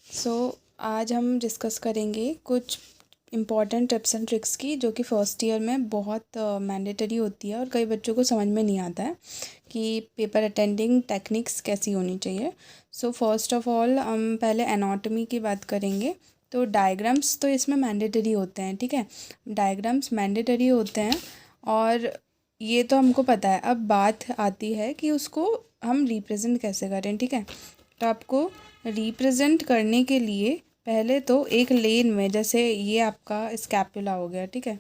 सो आज हम डिस्कस करेंगे कुछ इम्पॉर्टेंट टिप्स एंड ट्रिक्स की जो कि फ़र्स्ट ईयर में बहुत मैंडेटरी होती है और कई बच्चों को समझ में नहीं आता है कि पेपर अटेंडिंग टेक्निक्स कैसी होनी चाहिए। सो फर्स्ट ऑफ ऑल हम पहले एनाटॉमी की बात करेंगे। तो डायग्राम्स तो इसमें मैंडेटरी होते हैं, ठीक है, डायग्राम्स मैंडेटरी होते हैं और ये तो हमको पता है। अब बात आती है कि उसको हम रिप्रेजेंट कैसे करें, ठीक है। तो आपको रिप्रेजेंट करने के लिए पहले तो एक लेन में, जैसे ये आपका स्कैपुला हो गया, ठीक है,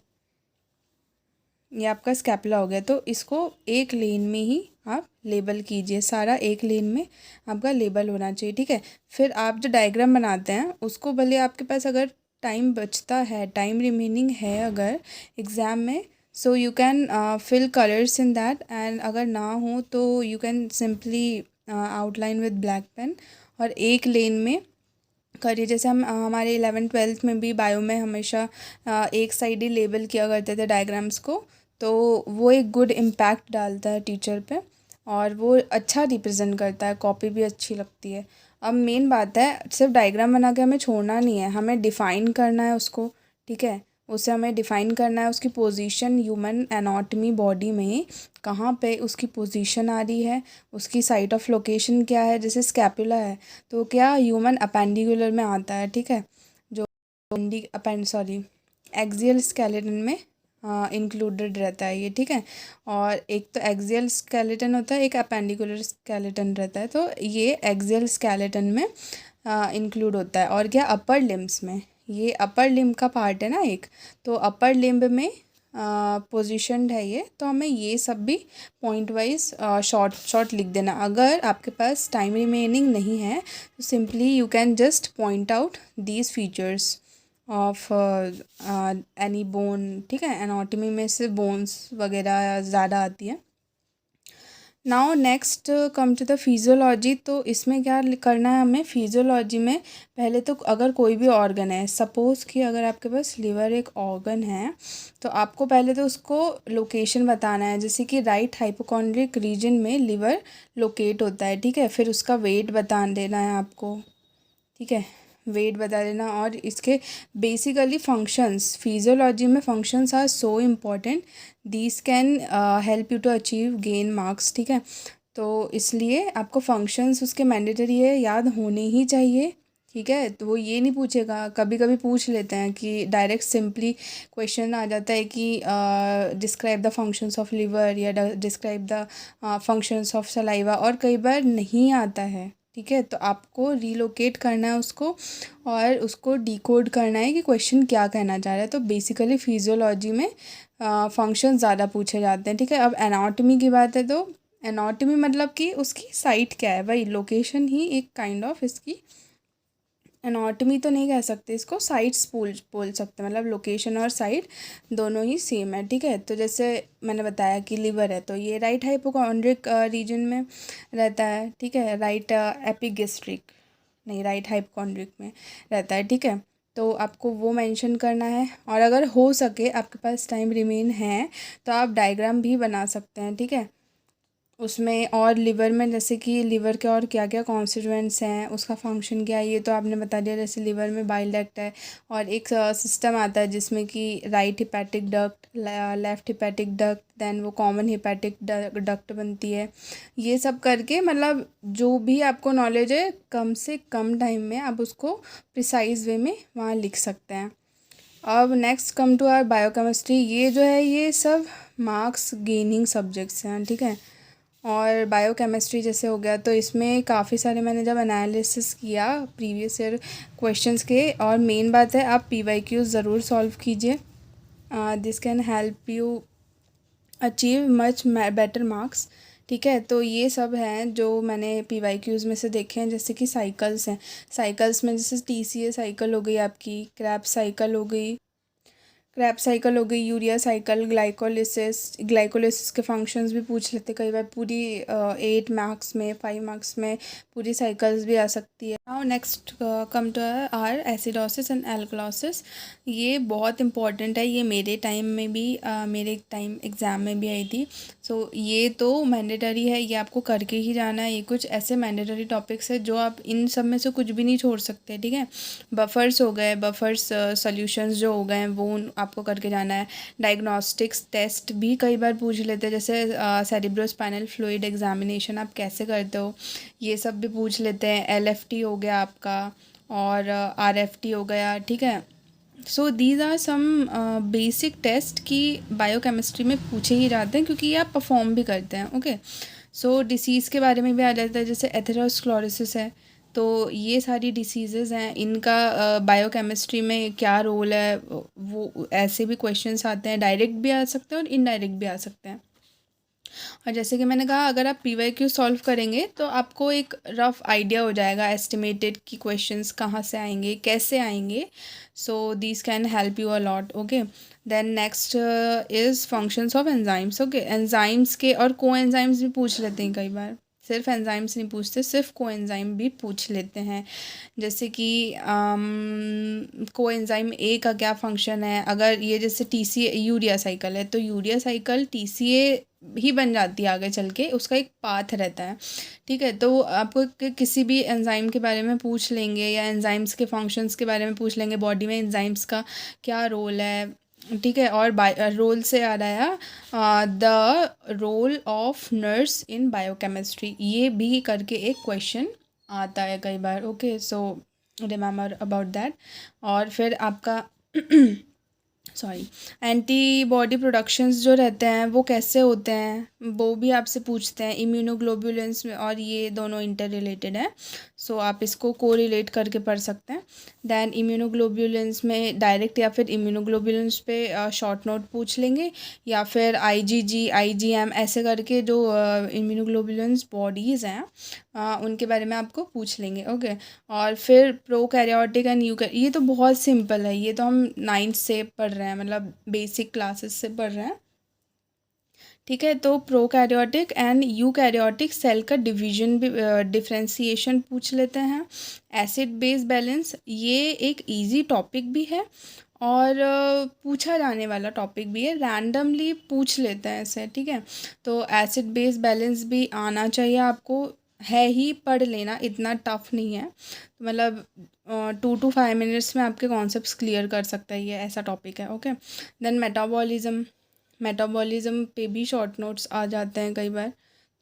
ये आपका स्कैपुला हो गया, तो इसको एक लेन में ही आप लेबल कीजिए। सारा एक लेन में आपका लेबल होना चाहिए, ठीक है। फिर आप जो डायग्राम बनाते हैं उसको, भले आपके पास अगर टाइम बचता है, टाइम रिमेनिंग है अगर एग्ज़ाम में, so you can fill colours in that, and अगर ना हो तो you can simply outline with black pen और एक लेन में करिए। जैसे हम हमारे 11th-12th में भी बायो में हमेशा एक साइड ही लेबल किया करते थे डायग्राम्स को, तो वो एक गुड इम्पैक्ट डालता है टीचर पे और वो अच्छा रिप्रेजेंट करता है, कॉपी भी अच्छी लगती है। अब मेन बात है, सिर्फ डायग्राम बना के हमें छोड़ना नहीं है, हमें डिफ़ाइन करना है उसको, ठीक है। उसे हमें डिफ़ाइन करना है, उसकी पोजीशन ह्यूमन एनाटॉमी बॉडी में कहाँ पे उसकी पोजीशन आ रही है, उसकी साइट ऑफ लोकेशन क्या है। जैसे स्कैपुला है तो क्या ह्यूमन अपेंडिकुलर में आता है, ठीक है, जो एक्सियल स्केलेटन में इंक्लूडेड रहता है ये, ठीक है। और एक तो एक्सियल स्केलेटन होता है, एक अपेंडिकुलर स्केलेटन रहता है, तो ये एक्सियल स्केलेटन में इंक्लूड होता है। और क्या अपर लिम्स में, ये अपर लिम्ब का पार्ट है ना एक, तो अपर लिम्ब में पोजीशनड है ये, तो हमें ये सब भी पॉइंट वाइज शॉर्ट शॉर्ट लिख देना। अगर आपके पास टाइम रिमेनिंग नहीं है तो simply you can just point out these features of any bone, ठीक है। एनाटॉमी में से बोन्स वगैरह ज़्यादा आती है। Now next come to the physiology. तो इसमें क्या करना है हमें, फिजियोलॉजी में पहले तो अगर कोई भी ऑर्गन है, सपोज़ कि अगर आपके पास लिवर एक ऑर्गन है, तो आपको पहले तो उसको लोकेशन बताना है। जैसे कि राइट हाइपोकॉन्ड्रिक रीजन में लिवर लोकेट होता है, ठीक है। फिर उसका वेट बता देना है आपको, ठीक है, वेट बता देना। और इसके बेसिकली फंक्शंस, फिजियोलॉजी में functions are so important, these can help you to achieve gain marks, ठीक है। तो इसलिए आपको फंक्शंस उसके मैंडेटरी है, याद होने ही चाहिए, ठीक है। तो वो ये नहीं पूछेगा, कभी कभी पूछ लेते हैं कि डायरेक्ट सिंपली क्वेश्चन आ जाता है कि describe the functions of liver या describe the functions of saliva, और कई बार नहीं आता है, ठीक है। तो आपको रीलोकेट करना है उसको और उसको डिकोड करना है कि क्वेश्चन क्या कहना चाह रहा है। तो बेसिकली फिजियोलॉजी में फंक्शन ज़्यादा पूछे जाते हैं, ठीक है। अब एनाटॉमी की बात है, तो एनाटॉमी मतलब कि उसकी साइट क्या है, वही लोकेशन ही एक काइंड ऑफ इसकी एनाटॉमी तो नहीं कह सकते इसको, साइट्स बोल सकते हैं, मतलब लोकेशन और साइट दोनों ही सेम है, ठीक है। तो जैसे मैंने बताया कि लिवर है तो ये राइट हाइपोकॉन्ड्रिक रीजन में रहता है, ठीक है, राइट एपिगेस्ट्रिक नहीं, राइट हाइपोकॉन्ड्रिक में रहता है, ठीक है। तो आपको वो मेंशन करना है, और अगर हो सके आपके पास टाइम रिमेन है तो आप डायग्राम भी बना सकते हैं, ठीक है, उसमें। और लिवर में जैसे कि लिवर के और क्या क्या कॉन्स्टिट्यूएंट्स हैं, उसका फंक्शन क्या है, ये तो आपने बता दिया। जैसे लिवर में बाइल डक्ट है और एक सिस्टम आता है जिसमें कि right hepatic duct, left hepatic duct, then वो कॉमन हिपैटिक डक्ट बनती है। ये सब करके, मतलब जो भी आपको नॉलेज है कम से कम टाइम में आप उसको प्रिसाइज वे में वहाँ लिख सकते हैं। अब next come to our biochemistry. ये जो है ये सब मार्क्स गेनिंग सब्जेक्ट्स हैं, ठीक है। और बायोकेमिस्ट्री जैसे हो गया, तो इसमें काफ़ी सारे मैंने जब एनालिसिस किया प्रीवियस ईयर क्वेश्चंस के, और मेन बात है आप पीवाईक्यूज़ ज़रूर सॉल्व कीजिए, this can help you achieve much better marks, ठीक है। तो ये सब हैं जो मैंने पीवाईक्यूज़ में से देखे हैं। जैसे कि साइकिल्स हैं, साइकिल्स में जैसे टीसीए साइकिल हो गई आपकी, क्रैब्स साइकिल हो गई, क्रैब साइकिल हो गई, यूरिया साइकिल, ग्लाइकोलिसिस के फंक्शंस भी पूछ लेते कई बार। पूरी 8 मार्क्स में, 5 मार्क्स में पूरी साइकिल्स भी आ सकती है। Now next come to our acidosis and alkalosis. ये बहुत इंपॉर्टेंट है, ये मेरे टाइम में भी मेरे टाइम एग्ज़ाम में भी आई थी। सो ये तो मैंडेटरी है, ये आपको करके ही जाना है। ये कुछ ऐसे मैंडेटरी टॉपिक्स है जो आप इन सब में से कुछ भी नहीं छोड़ सकते, ठीक है। बफर्स हो गए, बफर्स सॉल्यूशंस जो हो गए हैं वो आपको करके जाना है। डायग्नोस्टिक्स टेस्ट भी कई बार पूछ लेते हैं, जैसे सेरिब्रोस्पाइनल फ्लूइड एग्जामिनेशन आप कैसे करते हो, ये सब भी पूछ लेते हैं। LFT हो गया आपका, और RFT हो गया, ठीक है। So these are some basic test की बायोकेमिस्ट्री में पूछे ही जाते हैं, क्योंकि ये आप परफॉर्म भी करते हैं, ओके। सो डिसीज़ के बारे में भी आ जाता है, जैसे एथेरोस्क्लेरोसिस है। तो ये सारी डिसीज़ेज़ हैं, इनका बायोकेमिस्ट्री में क्या रोल है, वो ऐसे भी क्वेश्चंस आते हैं, डायरेक्ट भी आ सकते हैं और इनडायरेक्ट भी आ सकते हैं। और जैसे कि मैंने कहा, अगर आप PYQ सॉल्व करेंगे तो आपको एक रफ़ आइडिया हो जाएगा एस्टिमेटेड कि क्वेश्चंस कहाँ से आएंगे, कैसे आएंगे। So this can help you a lot, okay. Then next is functions of enzymes, okay. Enzymes के और कोएंजाइम्स भी पूछ लेते हैं कई बार, सिर्फ एंजाइम्स नहीं पूछते, सिर्फ कोएंजाइम भी पूछ लेते हैं। जैसे कि कोएंजाइम A का क्या फंक्शन है, अगर ये जैसे TCA यूरिया साइकिल है तो यूरिया साइकिल TCA ही बन जाती है आगे चल के, उसका एक पाथ रहता है, ठीक है। तो आपको किसी भी एंजाइम के बारे में पूछ लेंगे, या एंजाइम्स के फंक्शंस के बारे में पूछ लेंगे, बॉडी में एंजाइम्स का क्या रोल है, ठीक है। और रोल से आ रहा है the role of nurse in biochemistry, ये भी करके एक क्वेश्चन आता है कई बार, okay. So remember about that. और फिर आपका सॉरी, एंटीबॉडी प्रोडक्शंस जो रहते हैं वो कैसे होते हैं, वो भी आपसे पूछते हैं। इम्यूनोग्लोबुलेंस में, और ये दोनों इंटर रिलेटेड है, सो आप इसको कोरिलेट करके पढ़ सकते हैं। दैन इम्यूनोग्लोबुलेंस में डायरेक्ट या फिर इम्यूनोग्लोबुलेंस पे शॉर्ट नोट पूछ लेंगे, या फिर IgG IgM ऐसे करके जो इम्यूनोग्लोबुलेंस बॉडीज़ हैं उनके बारे में आपको पूछ लेंगे, ओके। और फिर प्रोकैरियोटिक एंड ये तो बहुत सिंपल है, ये तो हम 9th से पढ़ रहे हैं, मतलब बेसिक क्लासेस से पढ़ रहे हैं, ठीक है। तो प्रोकैरियोटिक एंड यूकैरियोटिक सेल का डिवीजन भी, डिफरेंशिएशन पूछ लेते हैं। एसिड बेस बैलेंस, ये एक इजी टॉपिक भी है और पूछा जाने वाला टॉपिक भी है, रैंडमली पूछ लेते हैं इसे, ठीक है। तो एसिड बेस बैलेंस भी आना चाहिए आपको, है ही, पढ़ लेना, इतना टफ नहीं है। तो मतलब 2 to 5 मिनट्स में आपके कॉन्सेप्ट्स क्लियर कर सकता है, ये ऐसा टॉपिक है, ओके। देन मेटाबॉलिज्म पे भी शॉर्ट नोट्स आ जाते हैं कई बार।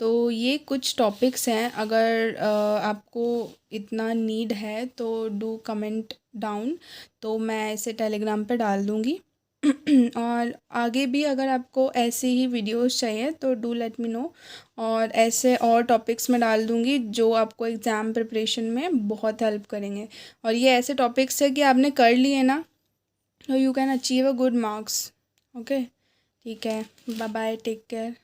तो ये कुछ टॉपिक्स हैं, अगर आपको इतना नीड है तो डू कमेंट डाउन, तो मैं इसे टेलीग्राम पे डाल दूँगी। और आगे भी अगर आपको ऐसे ही वीडियोस चाहिए तो डू लेट मी नो, और ऐसे और टॉपिक्स में डाल दूँगी जो आपको एग्ज़ाम प्रिपरेशन में बहुत हेल्प करेंगे। और ये ऐसे टॉपिक्स है कि आपने कर लिए ना, तो you can achieve a good marks, okay. ठीक है, बाय बाय, टेक केयर।